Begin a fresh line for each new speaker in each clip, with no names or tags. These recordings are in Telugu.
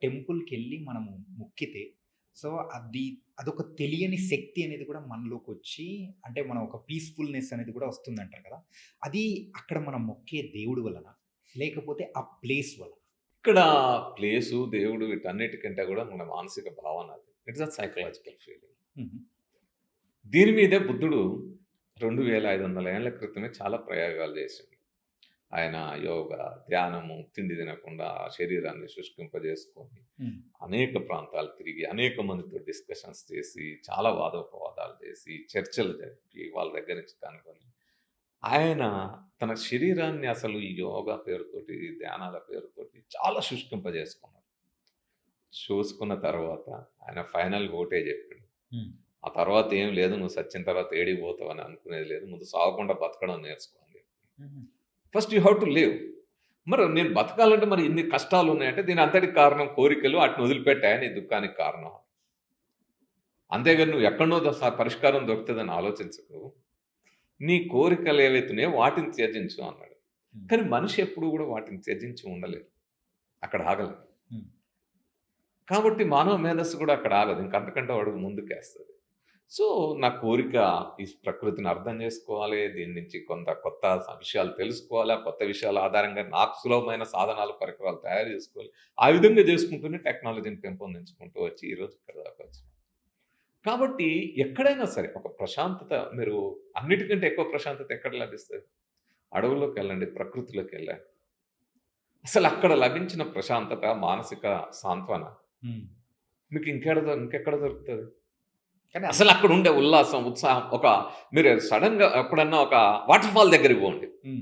టెంపుల్‌కెళ్ళి మనము మొక్కితే, సో, అది అదొక తెలియని శక్తి అనేది కూడా మనలోకొచ్చి అంటే మనం ఒక పీస్‌ఫుల్‌నెస్ అనేది కూడా వస్తుందంటారు కదా! అది అక్కడ మనం మొక్కే దేవుడు వలన? లేకపోతే ఆ ప్లేస్ వలన?
ఇక్కడ ప్లేసు, దేవుడు వీటన్నిటికంటే గూడా మన మానసిక భావన అది. It's a psychological feeling.
హుహు.
దీని మీదే బుద్ధుడు 2500 ఏళ్ల క్రితమే చాలా ప్రయోగాలు చేసిండు. ఆయన యోగా, ధ్యానము, తిండి తినకుండా శరీరాన్ని శుష్కింపజేసుకొని,
హ్మ్.
అనేక ప్రాంతాలు తిరిగి, అనేక మందితో డిస్కషన్స్ చేసి, చాలా వాదోపవాదాలు చేసి, చర్చలు జరిపి, వాళ్ళ దగ్గర నుంచి కనుగొని, ఆయన తన శరీరాన్ని అసలు ఈ యోగా పేరుతోటి, ధ్యానాల పేరుతోటి చాలా శుష్కింపజేసుకున్నాడు. చూసుకున్న తర్వాత ఆయన ఫైనల్‌గా ఒకటే చెప్పిండు.
హ్మ్.
ఆ తర్వాత ఏం లేదు. నువ్వు సచ్చిన తర్వాత ఏడికి పోతావని అనుకునేది లేదు. ముందు సావకుండా బతకడం నేర్చుకో అని చెప్పి.
హుహు.
First you have to live. మరి నేను బతకాలంటే మరి ఇన్ని కష్టాలున్నాయంటే దీని అంతటికి కారణం కోరికలు. ఆటిని వదిలిపెట్టాయా నీ దుఃఖానికి కారణం. అంతేగాని నువ్వు ఎక్కడనో పరిష్కారం దొరుకుతదని ఆలోచించకు. నీ కోరికలు ఏవైతున్నాయో వాటిని త్యజించు అన్నాడు.
హ్మ్.
కానీ మనిషి ఎప్పుడు కూడా వాటిని త్యజించి ఉండలేదు. అక్కడ ఆగలేదు.
హ్మ్.
కాబట్టి మానవ మేధస్సు కూడా అక్కడ ఆగదు. ఇంక అంతకంటే అడుగు ముందుకేస్తది. సో, నా కోరిక ఈ ప్రకృతిని అర్థం చేసుకోవాలి. దీని నుంచి కొంత కొత్త విషయాలు తెలుసుకోవాలి. ఆ కొత్త విషయాల ఆధారంగా నాకు సులభమైన సాధనాలు, పరికరాలు తయారు చేసుకోవాలి. ఆ విధంగా చేసుకుంటూనే టెక్నాలజీని పెంపొందించుకుంటూ వచ్చి ఈరోజు ఇక్కడి దాకా వచ్చినాం. కాబట్టి ఎక్కడైనా సరే ఒక ప్రశాంతత మీరు అన్నిటికంటే ఎక్కువ ప్రశాంతత ఎక్కడ లభిస్తది? అడవుల్లోకెళ్ళండి, ప్రకృతిలోకెళ్ళండి. అసలక్కడ లభించిన ప్రశాంతత, మానసిక సాంత్వన
హ్మ్.
మీకు ఇంకెక్కడ దొరుకుతది?
కానీ
అసలక్కడుండే ఉల్లాసం, ఉత్సాహం మీరు సడెన్‌గా ఎప్పుడన్నా ఒక వాటర్ ఫాల్ దగ్గరికి పోండి.
హ్మ్.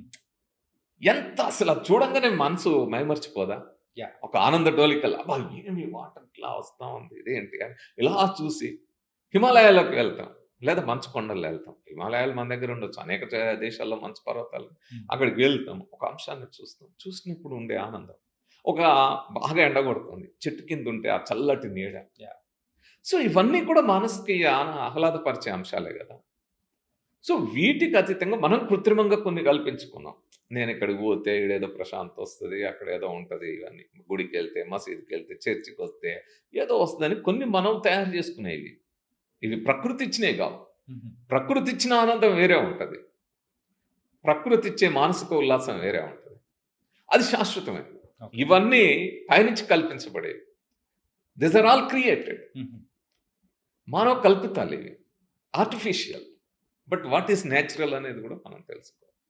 ఎంత అసలు అది చూడంగానే మనసు మైమర్చిపోదా?
యాహ్!
ఒక ఆనంద డోలికలు. అబ్బా! ఏమి వాటర్ ఇట్లా వస్తా ఉంది. ఇదేంటి అని ఇలా చూసి హిమాలయాల్లోకి వెళ్తాం. లేదా మంచు కొండల్లో ఎళ్తాం. హిమాలయాలు మన దగ్గర ఉండొచ్చు. అనేక దేశాల్లో మంచు పర్వతాలు.
హ్మ్.
అక్కడికి వెళ్తాం. ఒక అంశాన్ని చూస్తాం. చూసినప్పుడు ఉండే ఆనందం. ఒక బాగా ఎండ కొడుతుంది. చెట్టు కింద ఉంటే ఆ చల్లటి నీడ.
యాహ్!
సో, ఇవన్నీ కూడా మనసుకి ఆహ్లాదపరిచే అంశాలే గదా! సో, వీటికి అతీతంగా మనం కృత్రిమంగా కొన్ని కల్పించుకున్నాం. నేనిక్కడికి పోతే ఈడేదో ప్రశాంతొస్తది. అక్కడేదో ఉంటది ఇవన్నీ. గుడికెళ్తే, మసీదుకెళ్తే, చర్చికొస్తే ఏదో వస్తదని కొన్ని మనం తయారు చేసుకునేవి. ఇవి ప్రకృతి ఇచ్చినయి గావు.
హుహు.
ప్రకృతి ఇచ్చిన ఆనందం వేరే ఉంటది. ప్రకృతి ఇచ్చే మానసిక ఉల్లాసం వేరే ఉంటది. అది శాశ్వతమైనది.
ఓకే.
ఇవన్నీ పైనుంచి కల్పించబడేవి. These are all created.
హుహు.
మానవ కల్పితాలివి. Artificial. But what is natural అనేది గూడా మనం తెలుసుకోవాలి.